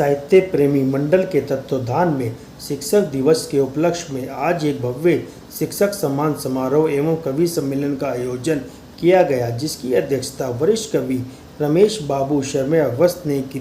साहित्य प्रेमी मंडल के तत्वाधान में शिक्षक दिवस के उपलक्ष्य में आज एक भव्य शिक्षक सम्मान समारोह एवं कवि सम्मेलन का आयोजन किया गया, जिसकी अध्यक्षता वरिष्ठ कवि रमेश बाबू शर्मा वस्त ने की।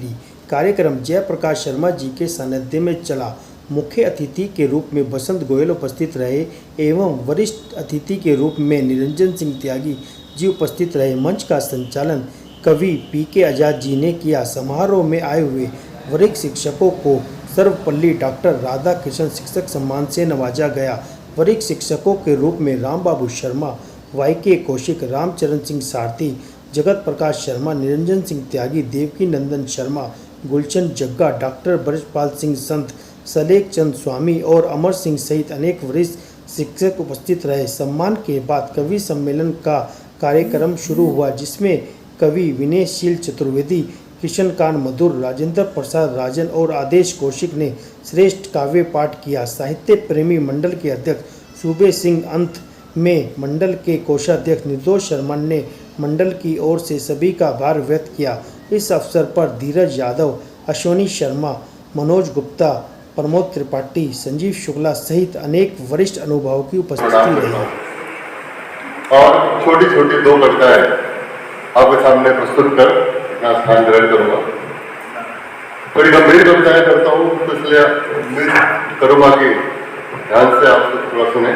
कार्यक्रम जयप्रकाश शर्मा जी के सानिध्य में चला। मुख्य अतिथि के रूप में बसंत गोयल उपस्थित रहे एवं वरिष्ठ अतिथि के रूप में निरंजन सिंह त्यागी जी उपस्थित रहे। मंच का संचालन कवि पीके आजाद जी ने किया। समारोह में आए हुए वरिष्ठ शिक्षकों को सर्वपल्ली डॉक्टर राधा कृष्ण शिक्षक सम्मान से नवाजा गया। वरिष्ठ शिक्षकों के रूप में राम बाबू शर्मा, वाईके कौशिक, रामचरण सिंह सारथी, जगत प्रकाश शर्मा, निरंजन सिंह त्यागी, देवकी नंदन शर्मा, गुलशन जग्गा, डॉक्टर ब्रजपाल सिंह संत, सलेख चंद स्वामी और अमर सिंह सहित अनेक वरिष्ठ शिक्षक उपस्थित रहे। सम्मान के बाद कवि सम्मेलन का कार्यक्रम शुरू हुआ, जिसमें कवि विनयशील चतुर्वेदी, किशनकांत मधुर, राजेंद्र प्रसाद राजन और आदेश कौशिक ने श्रेष्ठ काव्य पाठ किया। साहित्य प्रेमी मंडल के अध्यक्ष सूबे सिंह, अंत में मंडल के कोषाध्यक्ष निर्दोष शर्मा ने मंडल की ओर से सभी का आभार व्यक्त किया। इस अवसर पर धीरज यादव, अश्वनी शर्मा, मनोज गुप्ता, प्रमोद त्रिपाठी, संजीव शुक्ला सहित अनेक वरिष्ठ अनुभवों की उपस्थिति रही। और छोटी छोटी दो कविताएं आपके सामने प्रस्तुत कर अपना स्थान ग्रहण करूंगा। बड़ी गंभीर कविताएं करता हूँ, तो इसलिए उम्मीद करूंगा कि ध्यान से आप थोड़ा सुने।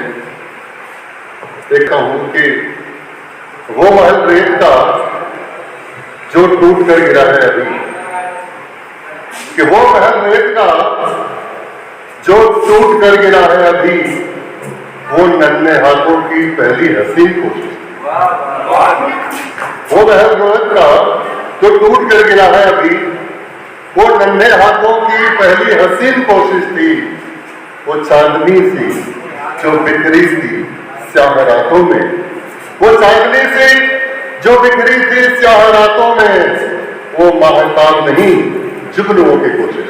देखता हूँ कि वो महल रेत का जो टूट कर गिरा है अभी, कि वो महल रेत का जो टूट कर गिरा है अभी, वो नन्हे हाथों की पहली हसीन कोशिश। वो महल रेत का जो टूट कर गिरा है अभी, वो नन्हे हाथों की पहली हसीन कोशिश थी। वो चांदनी सी जो बिखरी थी स्याह रातों में, वो चांदनी सी जो बिखरी थी स्याह रातों में, वो महताब नहीं जुगनुओं की कोशिश।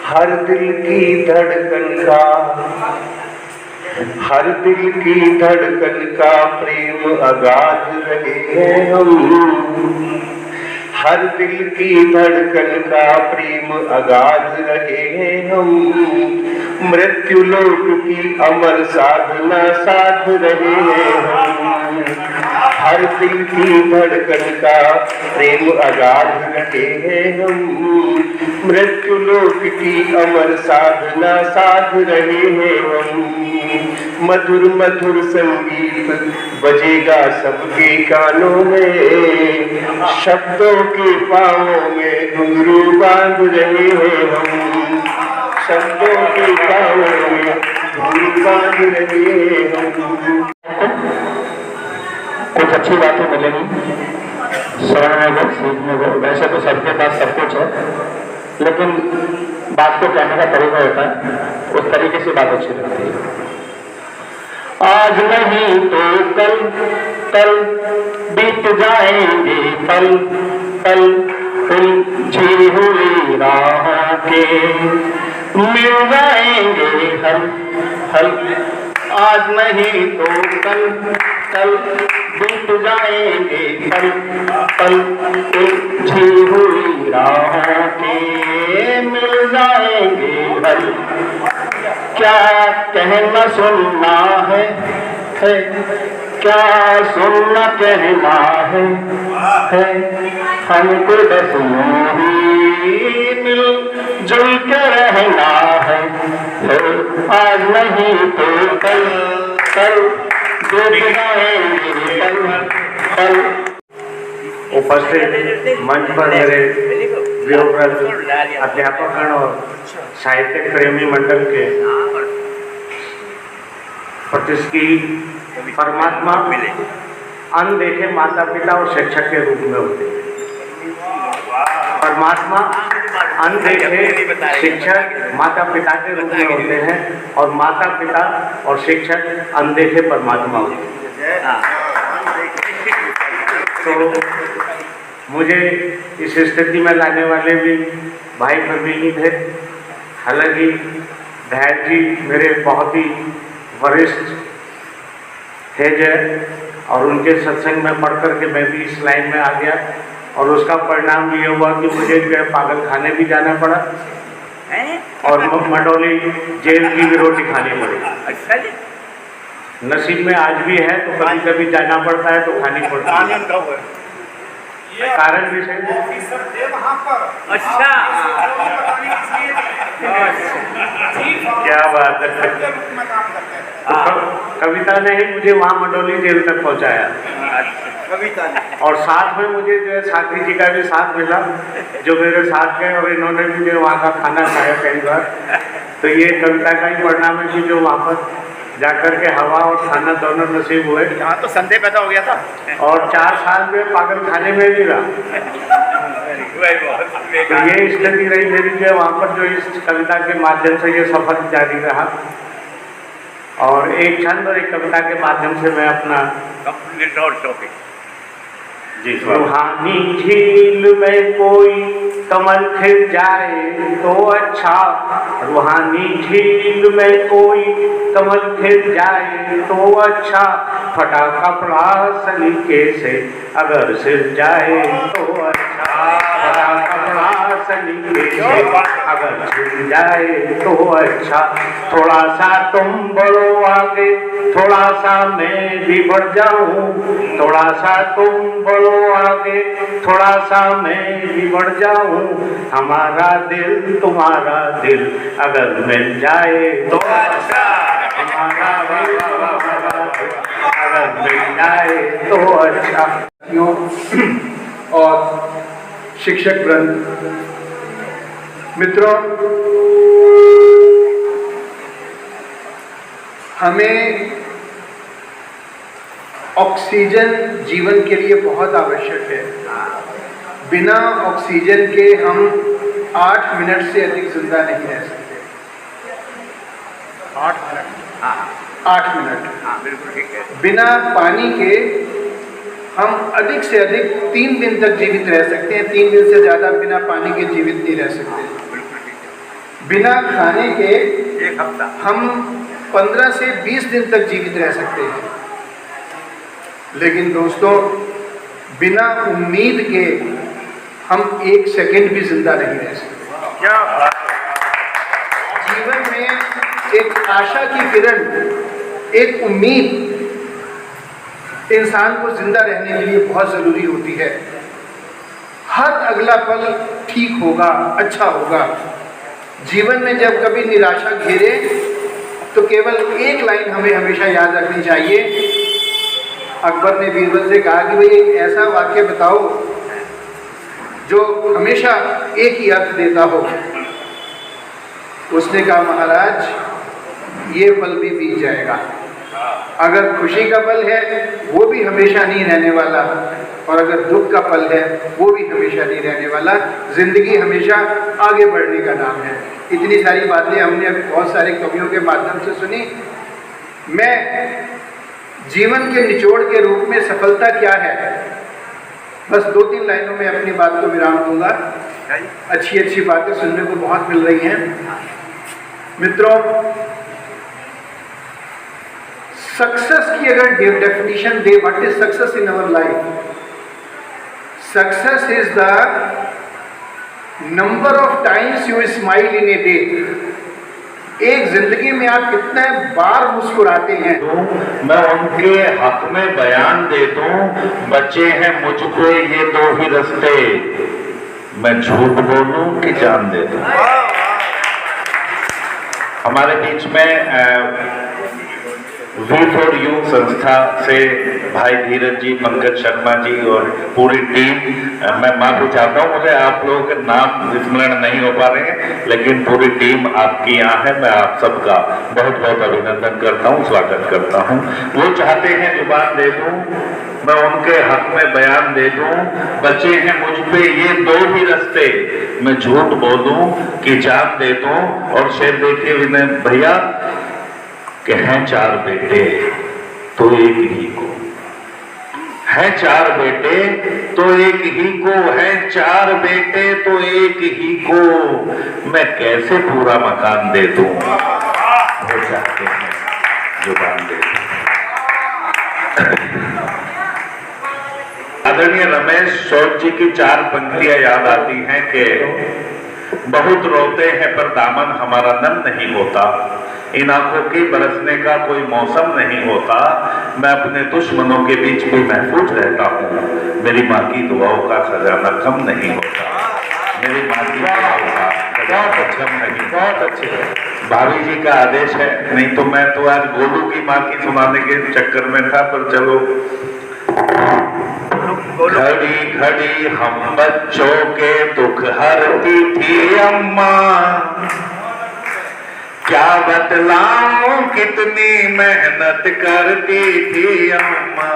हर दिल की धड़कन का, हर दिल की धड़कन का प्रेम अगाध रहे हैं हम। हर दिल की धड़कन का प्रेम अगाध रहे हैं हम। मृत्यु लोक की अमर साधना साध रहे हैं हम। हर दिल की धड़कन का प्रेम अगाध रहे हैं हम। मृत्यु लोक की अमर साधना साध रहे हैं हम। मधुर मधुर संगीत बजेगा सबके कानों में, शब्दों के पाँवों में घुंघरू बांध रहे हैं हम। शब्दों के पाँवों में घुंघरू बांध रहे हैं हम। कुछ अच्छी बातें मिलेंगी, सुनने को, सीखने को। वैसे तो सबके पास सब कुछ है, लेकिन बात को कहने का तरीका होता है, उस तरीके से बात अच्छी लगती है। आज नहीं तो कल, कल बीत जाएंगे पल, पल उलझी हुई राहों के मिल जाएंगे हल, हल। आज नहीं तो कल, कल बीत जाएंगे पल, पल उलझी हुई राहों के मिल जाएंगे हल। क्या कहना सुनना है, क्या सुनना कहना है हमको बस यूं ही मिल जुल के रहना है। आज नहीं तो कल, कल बीत जाएंगे पल, पल। उपस्थित मंच पर मेरे अध्यापकगण और साहित्य प्रेमी मंडल के प्रतिष्ठी परमात्मा अनदेखे माता पिता और शिक्षक के रूप में होते हैं। परमात्मा अनदेखे शिक्षक माता पिता के रूप में होते हैं, और माता पिता और शिक्षक अनदेखे परमात्मा होते हैं। तो मुझे इस स्थिति में लाने वाले भी भाई प्रवीण थे। हालांकि धैर्य जी मेरे बहुत ही वरिष्ठ थे जो, और उनके सत्संग में पढ़ करके मैं भी इस लाइन में आ गया। और उसका परिणाम ये हुआ कि मुझे जो है पागल खाने भी जाना पड़ा और मंडौली जेल की भी रोटी खानी पड़ी। अच्छा जी। नसीब में आज भी है तो कभी कभी जाना पड़ता है तो खानी पड़ती है। कारण भी सही। अच्छा क्या बात है। कविता ने ही मुझे वहाँ मंडौली जेल तक पहुँचाया। कविता और साथ में मुझे जो है साथी जी का भी साथ मिला जो मेरे साथ गए और इन्होंने भी जो वहाँ का खाना खाया कई बार। तो ये कविता का ही परिणाम है कि जो वहाँ पर जाकर के हवा और खाना दोनों नसीब हुए। यहाँ तो संदेह पैदा हो गया था और 4 साल में पागल खाने में भी रहा। तो ये स्थिति रही मेरी जो वहाँ पर जो इस कविता के माध्यम से ये सफर जारी रहा। और एक छंद और एक कविता के माध्यम से मैं अपना टॉपिक जी रूहानी झील में कोई कमल खिल जाए तो अच्छा, रूहानी झील में कोई कमल खिल जाए तो अच्छा, फटा कपड़ा सलीके से अगर सिल जाए तो अच्छा, फटा कपड़ा सलीके से अगर सिल जाए तो अच्छा, थोड़ा सा तुम बढ़ो आगे थोड़ा सा मैं भी बढ़ जाऊं, थोड़ा सा तुम बढ़ो आगे थोड़ा सा मैं भी बढ़ जाऊं, हमारा दिल तुम्हारा दिल अगर मिल जाए तो अच्छा, हमारा दिल तुम्हारा दिल अगर मिल जाए तो अच्छा। और शिक्षक वृंद, मित्रों, हमें ऑक्सीजन जीवन के लिए बहुत आवश्यक है। बिना ऑक्सीजन के हम 8 मिनट से अधिक जिंदा नहीं रह सकते। 8 मिनट। हाँ 8 मिनट। हाँ बिल्कुल ठीक है। बिना पानी के हम अधिक से अधिक 3 दिन तक जीवित रह सकते हैं। 3 दिन से ज़्यादा बिना पानी के जीवित नहीं रह सकते। बिल्कुल ठीक है। बिना खाने के 1 हफ्ता हम 15 से 20 दिन तक जीवित रह सकते हैं। लेकिन दोस्तों, बिना उम्मीद के हम 1 सेकंड भी जिंदा नहीं रह सकते। क्या जीवन में एक आशा की किरण, एक उम्मीद इंसान को जिंदा रहने के लिए बहुत ज़रूरी होती है। हर अगला पल ठीक होगा, अच्छा होगा। जीवन में जब कभी निराशा घेरे तो केवल एक लाइन हमें हमेशा याद रखनी चाहिए। अकबर ने बीरबल से कहा कि भाई एक ऐसा वाक्य बताओ जो हमेशा एक ही अर्थ देता हो। उसने कहा, महाराज ये पल भी बीत जाएगा। अगर खुशी का पल है वो भी हमेशा नहीं रहने वाला, और अगर दुख का पल है वो भी हमेशा नहीं रहने वाला। जिंदगी हमेशा आगे बढ़ने का नाम है। इतनी सारी बातें हमने बहुत सारे कवियों के माध्यम से सुनी। मैं जीवन के निचोड़ के रूप में सफलता क्या है, बस 2-3 लाइनों में अपनी बात को विराम दूंगा। अच्छी अच्छी बातें सुनने को बहुत मिल रही हैं। मित्रों, सक्सेस की अगर definition they, what is success in our life? Success is the number of times you smile in a day. एक जिंदगी में आप कितने बार मुस्कुराते हैं। मैं उनके हक में बयान दे दूं, बच्चे हैं मुझ पे ये 2 ही रास्ते, मैं झूठ बोलूं कि जान दे दूं। हमारे बीच में V4U संस्था से भाई धीरज जी, पंकज शर्मा जी और पूरी टीम, मैं माफी चाहता हूँ, मुझे आप लोगों के नाम स्मरण नहीं हो पा रहे हैं, लेकिन पूरी टीम आपकी यहाँ है। मैं आप सबका बहुत बहुत अभिनंदन करता हूँ, स्वागत करता हूँ। वो चाहते हैं जुबान दे दूँ, मैं उनके हक में बयान दे दूं, बचे हैं मुझ पे ये 2 ही रास्ते, मैं झूठ बोलूं कि जान दे दूं। और शेर देखिए विनय भैया कि हैं 4 बेटे तो एक ही को, हैं 4 बेटे तो एक ही को, हैं 4 बेटे तो एक ही को, मैं कैसे पूरा मकान दे दूं। वो चाहते हैं जुबान दे दूं। आदरणीय रमेश शौक जी की 4 पंक्तियां याद आती हैं कि बहुत रोते हैं पर दामन हमारा नम नहीं होता, इन आंखों के बरसने का कोई मौसम नहीं होता, मैं अपने दुश्मनों के बीच भी महफूज रहता हूँ, मेरी माँ की दुआओं का खजाना कम नहीं होता, मेरी माँ की दुआओं का खजाना कम नहीं। बहुत अच्छे भाभी जी का आदेश है, नहीं तो मैं तो आज गोलू की माँ की सुनाने के चक्कर में था, पर चलो। घड़ी घड़ी हम बच्चों के दुख हरती थी अम्मा, क्या बतलाऊं कितनी मेहनत करती थी अम्मा,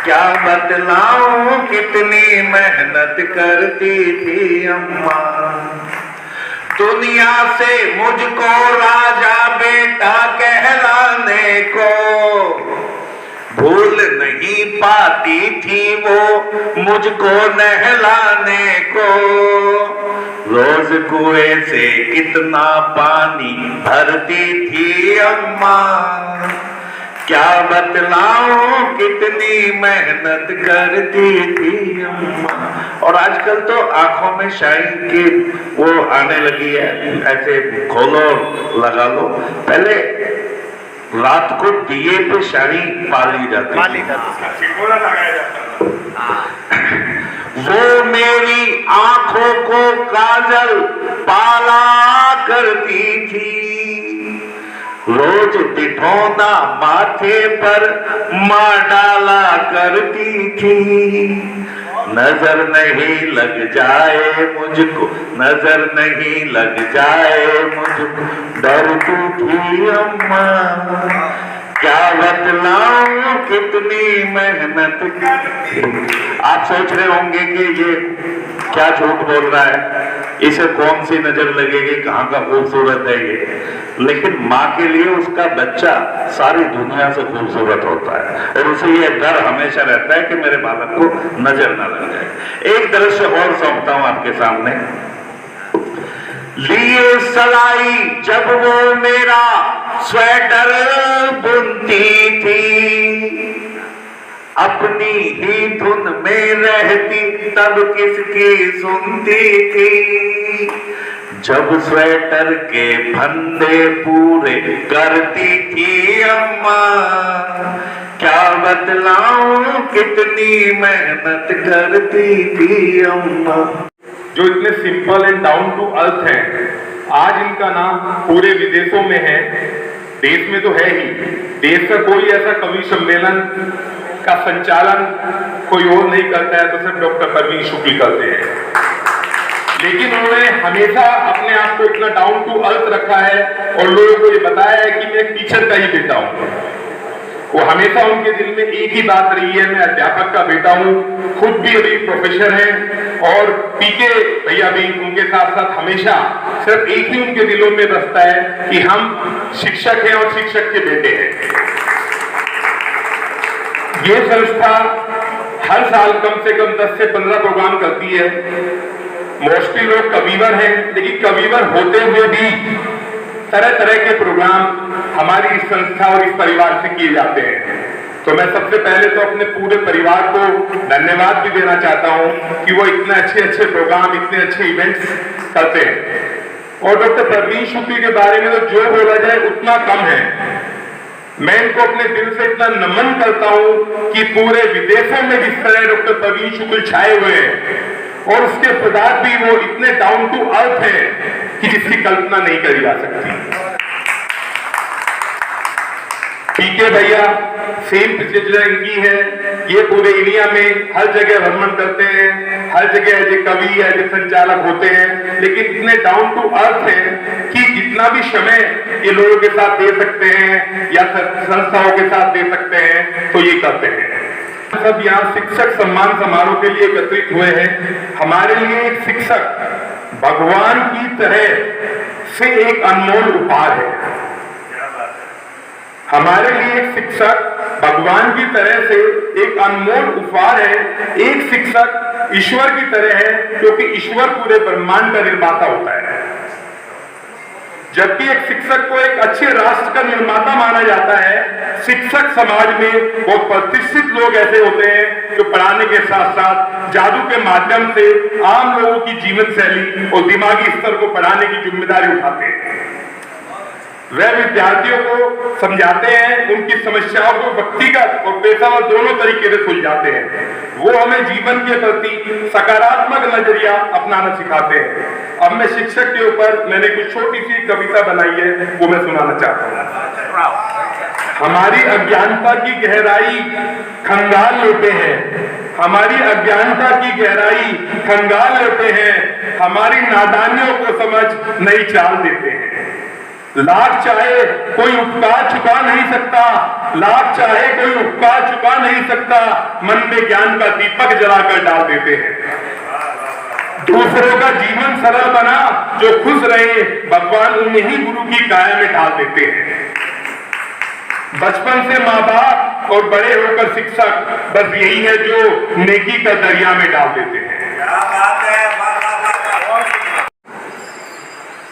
क्या बतलाऊं कितनी मेहनत करती थी अम्मा, दुनिया से मुझको राजा बेटा कहलाने को भूल नहीं पाती थी वो मुझको नहलाने को, रोज कुएं से कितना पानी भरती थी अम्मा, क्या बतलाऊं कितनी मेहनत करती थी अम्मा। और आजकल तो आंखों में शाइन की वो आने लगी है, ऐसे खोलो लगा लो, पहले रात को दिए पे शाही पाली जाती वो मेरी आंखों को काजल पाला करती थी, रोज दिठौना माथे पर माँ डाला करती थी, नजर नहीं लग जाए मुझको, नजर नहीं लग जाए मुझको, डरती थी अम्मा, क्या बतलाऊं कितनी मेहनत की। आप सोच रहे होंगे कि ये क्या झूठ बोल रहा है, इसे कौन सी नजर लगेगी, कहाँ का खूबसूरत है ये, लेकिन माँ के लिए उसका बच्चा सारी दुनिया से खूबसूरत होता है और उसे ये डर हमेशा रहता है कि मेरे बालक को नजर ना लग जाए। एक दृश्य और सौंपता हूं आपके सामने। लिए सलाई जब वो मेरा स्वेटर बुनती थी, अपनी ही धुन में रहती तब किसकी सुनती थी, जब स्वेटर के फंदे पूरे करती थी अम्मा, क्या बतलाऊं कितनी मेहनत करती थी अम्मा। जो इतने simple and down to earth हैं, आज इनका नाम पूरे विदेशों में है, देश में तो है ही, देश का कोई ऐसा कवि सम्मेलन का संचालन कोई और नहीं करता है तो सिर्फ डॉक्टर परवीन शुक्ल करते हैं, लेकिन उन्होंने हमेशा अपने आप को इतना डाउन टू अर्थ रखा है और लोगों को ये बताया है कि मैं एक टीचर का ही बेटा हूं। वो हमेशा उनके दिल में एक ही बात रही है, मैं अध्यापक का बेटा हूं, खुद भी अभी प्रोफेसर हैं और पीके भैया भी उनके साथ साथ हमेशा सिर्फ एक ही उनके दिलों में बसता है कि हम शिक्षक हैं और शिक्षक के बेटे हैं। ये संस्था हर साल कम से कम 10 से 15 प्रोग्राम करती है। मोस्टली लोग कविवर हैं, लेकिन कविवर होते हुए भी तरह तरह के प्रोग्राम हमारी इस संस्था और इस परिवार से किए जाते हैं। तो मैं सबसे पहले तो अपने पूरे परिवार को धन्यवाद भी देना चाहता हूं कि वो इतने अच्छे अच्छे प्रोग्राम, इतने अच्छे इवेंट्स करते हैं। और डॉक्टर परवीन शुक्ल के बारे में तो जो बोला जाए उतना कम है। मैं इनको अपने दिल से इतना नमन करता हूं कि पूरे विदेशों में जिस तरह डॉक्टर परवीन शुक्ल छाए हुए हैं और उसके बाद भी वो इतने डाउन टू अर्थ है कि जिसकी कल्पना नहीं करी जा सकती। पीके भैया सेम पिछले इनकी है, ये पूरे इंडिया में हर जगह भ्रमण करते हैं, हर जगह एज ए कवि एज ए संचालक होते हैं, लेकिन इतने डाउन टू अर्थ है कि जितना भी समय ये लोगों के साथ दे सकते हैं या संस्थाओं के साथ दे सकते हैं तो ये करते हैं। सब यहाँ शिक्षक सम्मान समारोह के लिए एकत्रित हुए हैं। हमारे लिए एक शिक्षक भगवान की तरह से एक अनमोल उपहार है। हमारे लिए एक शिक्षक भगवान की तरह से एक अनमोल उपहार है। एक शिक्षक ईश्वर की तरह है, क्योंकि ईश्वर पूरे ब्रह्मांड का निर्माता होता है। जबकि एक शिक्षक को एक अच्छे राष्ट्र का निर्माता माना जाता है। शिक्षक समाज में बहुत प्रतिष्ठित लोग ऐसे होते हैं जो पढ़ाने के साथ साथ जादू के माध्यम से आम लोगों की जीवन शैली और दिमागी स्तर को बढ़ाने की जिम्मेदारी उठाते हैं। वह विद्यार्थियों को समझाते हैं, उनकी समस्याओं को व्यक्तिगत और पेशेवर दोनों तरीके से सुलझाते हैं। वो हमें जीवन के प्रति सकारात्मक नजरिया अपनाना सिखाते हैं। अब मैं शिक्षक के ऊपर मैंने कुछ छोटी सी कविता बनाई है, वो मैं सुनाना चाहता हूँ। हमारी अज्ञानता की गहराई खंगाल लेते हैं, हमारी अज्ञानता की गहराई खंगाल लेते हैं, हमारी नादानियों को समझ नई चाल देते हैं। लाख चाहे कोई उपकार चुका नहीं सकता, लाख चाहे कोई उपकार चुका नहीं सकता, मन में ज्ञान का दीपक जलाकर डाल देते हैं। दूसरों का जीवन सरल बना जो खुश रहे, भगवान उन्हीं ही गुरु की काया में डाल देते हैं। बचपन से माँ बाप और बड़े होकर शिक्षक, बस यही है जो नेकी का दरिया में डाल देते हैं।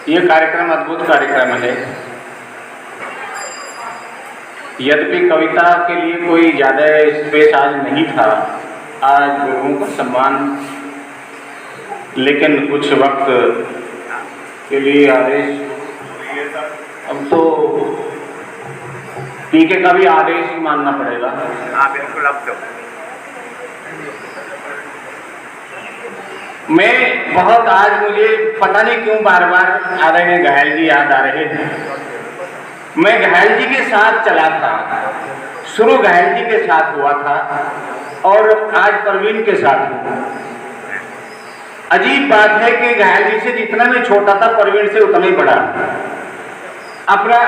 ये कार्यक्रम अद्भुत कार्यक्रम है। यद्यपि कविता के लिए कोई ज़्यादा स्पेस आज नहीं था, आज लोगों का सम्मान, लेकिन कुछ वक्त के लिए आदेश, अब तो पीके का भी आदेश ही मानना पड़ेगा। हाँ बिल्कुल। अब तो मैं बहुत, आज मुझे पता नहीं क्यों बार बार आ रहे हैं, घायल जी याद आ रहे हैं। मैं घायल जी के साथ चला था, शुरू घायल जी के साथ हुआ था और आज परवीन के साथ हुआ। अजीब बात है कि घायल जी से जितना मैं छोटा था, परवीन से उतना ही बड़ा। अपना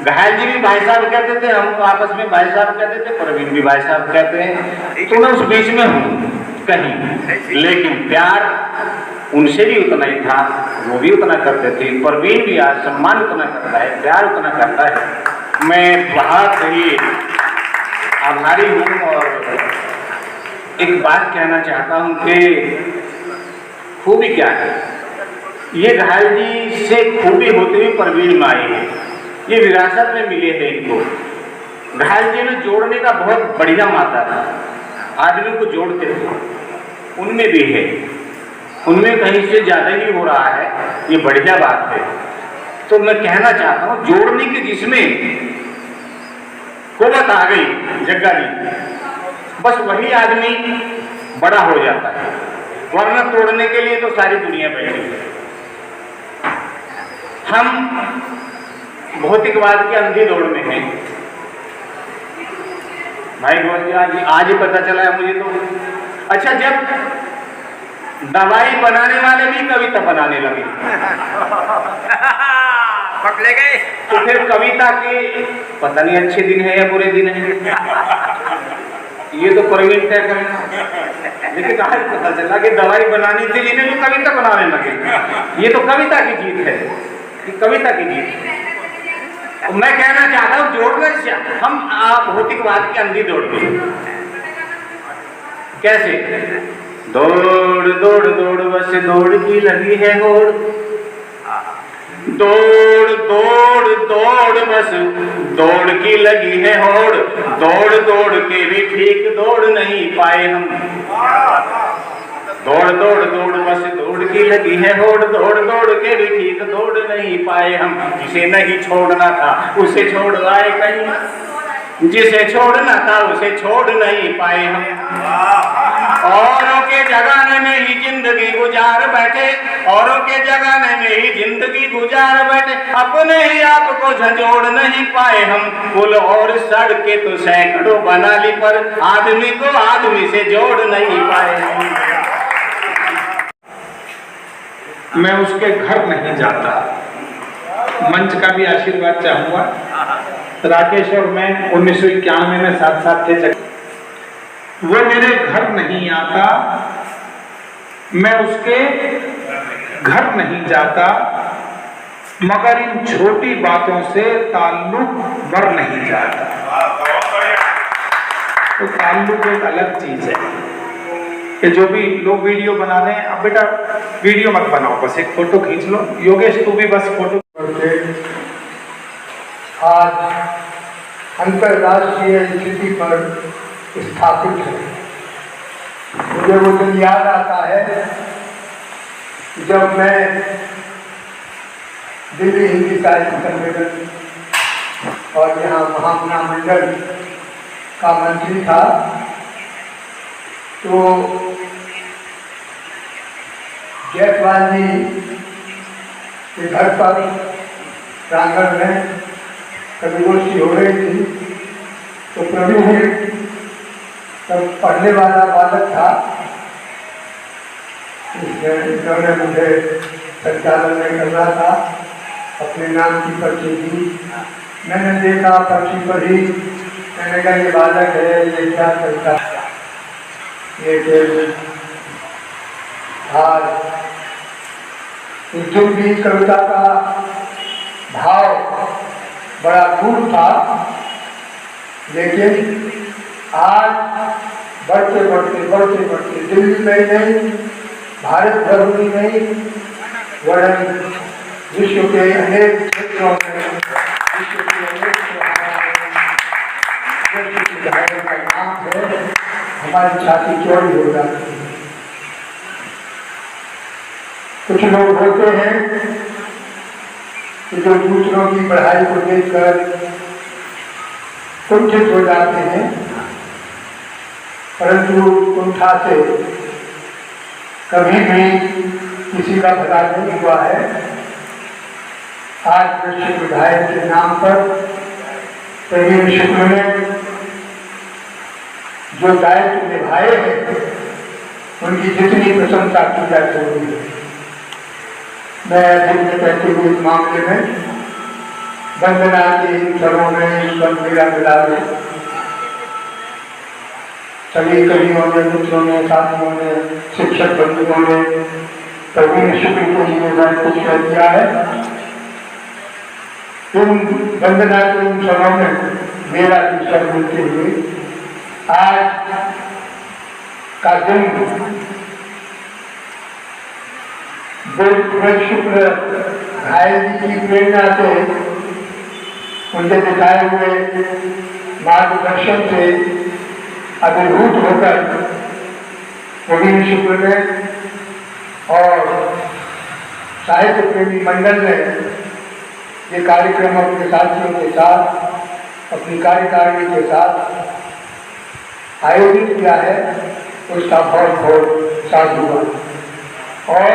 घायल जी भी भाई साहब कहते थे, हम आपस में भाई साहब कहते थे, परवीन भी भाई साहब कहते हैं, तो मैं उस बीच में हूँ कहीं, लेकिन प्यार उनसे भी उतना ही था, वो भी उतना करते थे। परवीन भी आज सम्मान उतना करता है, प्यार उतना करता है। मैं बहुत ही आभारी हूँ और एक बात कहना चाहता हूँ कि खूबी क्या है, ये घायल जी से खूबी होते हुए परवीन में आई है, ये विरासत में मिले हैं इनको। घायल जी में जोड़ने का बहुत बढ़िया माता था, आदमी को जोड़ते थे, उनमें भी है, उनमें कहीं से ज़्यादा ही हो रहा है, ये बढ़िया बात है। तो मैं कहना चाहता हूँ, जोड़ने की जिसमें कुव्वत आ गई जग्गा जी, बस वही आदमी बड़ा हो जाता है, वरना तोड़ने के लिए तो सारी दुनिया बैठी है। हम भौतिकवाद के अंधी दौड़ में हैं। भाई गोविंद आज ही पता चला है मुझे तो। अच्छा, जब दवाई बनाने वाले भी कविता बनाने लगे पकड़े गए, तो फिर कविता के पता नहीं अच्छे दिन है या बुरे दिन है, ये तो परवीन तय करेगा। लेकिन आज पता चला कि दवाई बनाने के लिए भी कविता बनाने लगे। ये तो कविता की जीत है, कविता की जीत है। मैं कहना चाहता हूँ, जोड़ने से हम भौतिकवाद की अंधी दौड़ गए। कैसे? दौड़ दौड़ दौड़ बस दौड़ की लगी है होड़, दौड़ दौड़ दौड़ बस दौड़ की लगी है होड़, दौड़ दौड़ के भी ठीक दौड़ नहीं पाए हम। दौड़ दौड़ दौड़ बस दौड़ की लगी है होड़, दौड़ दौड़ के भी ठीक दौड़ नहीं पाए हम। जिसे नहीं छोड़ना था उसे छोड़ आए कहीं, जिसे छोड़ना था उसे छोड़ नहीं पाए हम। औरों के जगाने में ही जिंदगी गुजार बैठे, औरों के जगाने में ही जिंदगी गुजार बैठे, अपने ही आप को झंझोड़ नहीं पाए हम। पुल और सड़कें तो सैकड़ों बना ली, पर आदमी को आदमी से जोड़ नहीं पाए हम। मैं उसके घर नहीं जाता, मंच का भी आशीर्वाद चाहूंगा। राकेश और मैं 1991 में साथ साथ थे। वो मेरे घर नहीं आता, मैं उसके घर नहीं जाता, मगर इन छोटी बातों से ताल्लुक बढ़ नहीं जाता। तो ताल्लुक एक अलग चीज है कि जो भी लोग वीडियो बना रहे हैं, अब बेटा वीडियो मत बनाओ, बस एक फोटो खींच लो। योगेश तू भी बस फोटो होते आज अंतर्राष्ट्रीय स्थिति पर स्थापित है। मुझे वो दिन याद आता है जब मैं दिल्ली हिंदी साहित्य सम्मेलन और यहाँ महामना मंडल का मंत्री था, तो जयपाल जी के घर पर प्रांगण में कविगोष्ठी हो रही थी। तो प्रवीण तब पढ़ने वाला बालक था, इन्होंने मुझे संचालन में करना था, अपने नाम की पर्ची दी। मैंने देखा पर्ची पर ही, मैंने कहा ये बालक है, ये क्या करता है, ये खेल हार। जो भी कविता का भाव बड़ा दूर था, लेकिन आज बढ़ते बढ़ते दिल्ली में नहीं, भारत भर में नहीं, वरन विश्व के अनेक क्षेत्रों में, विश्व के अनेक विधायकों का नाम है, हमारी छाती चौड़ी हो जाती है। कुछ लोग होते हैं कि जो दूसरों की पढ़ाई को देखकर कुंठित हो जाते हैं, परंतु कुंठा से कभी भी किसी का भला नहीं हुआ है। आज कृष्ण विधायक के नाम पर प्रवीण शुक्ल ने जो दायित्व निभाए हैं, उनकी जितनी प्रशंसा की जा सकती है, मैं अधिक में कहते हुए इस मामले में वंदना के इन सरों में ईश्वर मेरा मिला है। सभी कवियों ने, मित्रों ने, साथियों ने, शिक्षक बंधुओं ने प्रवीण शुक्ल के लिए कुछ कह दिया है। इन वंदना के इन सरों में मेरा ईश्वर मिलते हुए आज का दिन शुक्ल घायल जी की प्रेरणा से, उनके दिखाए हुए मार्गदर्शन से अभिभूत होकर प्रवीण शुक्ल ने और साहित्य प्रेमी मंडल ने ये कार्यक्रम अपने साथियों के साथ, अपनी कार्यकारिणी के साथ आयोजित किया है, उसका बहुत बहुत साधुवाद। और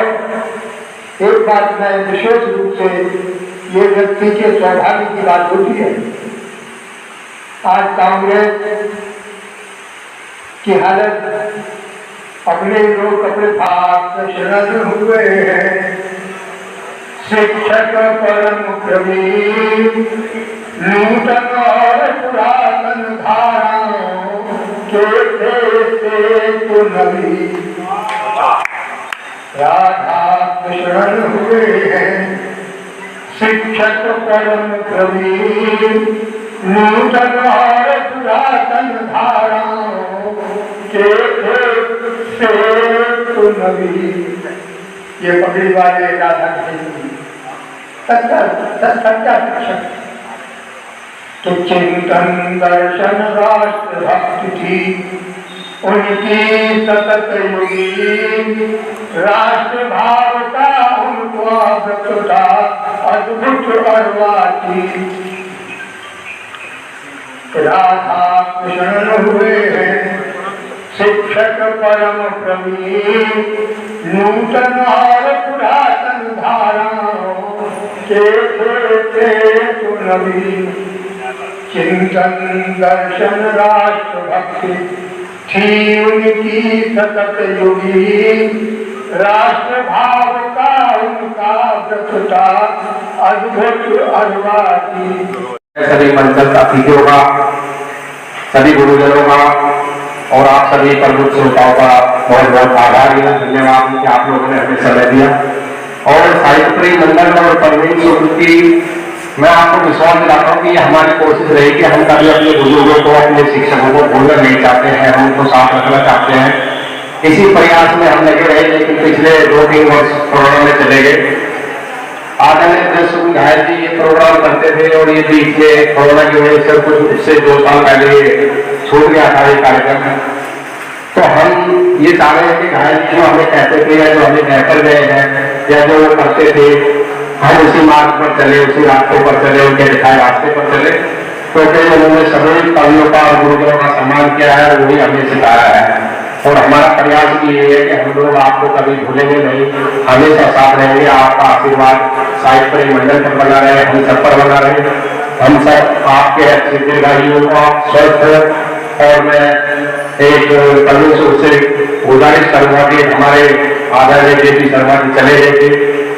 एक बात मैं विशेष रूप से, ये व्यक्ति के सौभाग्य की बात होती है। आज कांग्रेस की हालत, अपने लोग कपड़े फाड़ शरण हुए हैं। शिक्षक परम प्रवीण नूतन और पुरातन धाराओं के से तो नवी राधा शरण हुए हैं। शिक्षक परम प्रवीण नूतन और पुरातन धाराओं के से तो नवी। ये पगड़ी वाले राधा कृष्ण सच्चा शिक्षक। तो चिंतन दर्शन राष्ट्र भक्ति थी उनकी सतत युगी। राष्ट्र भाव का उनको व्रत था अद्भुत अर्वाची। राधा कृष्ण हुए हैं शिक्षक परम प्रवीण नूतन और पुरातन धाराओं के तो नवीन। चिंतन दर्शन राष्ट्र भक्ति थी उनकी सतत युगी। राष्ट्र भाव का उनका व्रत था अद्भुत अर्वाची। सभी मंचस्थ अतिथियों का, सभी गुरुजनों का और आप सभी प्रमुख श्रोताओं का बहुत बहुत आभार है, धन्यवाद कि आप लोगों ने हमें समय दिया। और साहित्य प्रेमी मंडल और प्रवीण शुक्ल की मैं आपको विश्वास दिलाता हूँ कि हमारी कोशिश रही कि हम कभी अपने बुजुर्गों को, अपने शिक्षकों को भूलना नहीं चाहते हैं, हम उनको साथ रखना चाहते हैं। इसी प्रयास में हम लगे रहे, लेकिन पिछले 2-3 वर्ष कोरोना में चले गए। आदरणीय जसुन घायल जी ये प्रोग्राम करते थे और ये बीच में कोरोना की वजह से कुछ उससे 2 साल पहले छूट गया था ये कार्यक्रम। तो हम ये चाह रहे हैं कि घायल जी जो हमें कहते थे या जो हमें कहकर गए हैं या जो वो करते थे, हम उसी मार्ग पर चले, उसी रास्ते पर चले, उनके दिखाए रास्ते पर चले, क्योंकि उन्होंने सभी कवियों का और गुरुजनों का सम्मान किया है, वही हमें सिखाया है। और हमारा प्रयास भी ये है कि हम लोग आपको कभी भूलेंगे नहीं, हमेशा साथ रहेंगे। आपका आशीर्वाद साहित्य प्रेम मंडल पर बना रहे, हम सब पर बना रहे। हम सब आपके अच्छे दीर्घायु का स्वस्थ। और मैं एक कवियों से उससे गुजारिश करूंगा कि हमारे आदरणीय JP शर्मा जी चले गए थे,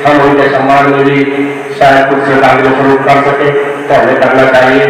हम उनके सम्मान में भी शायद कुछ श्रद्धांजलि स्वरूप कर सके तो हमें करना चाहिए।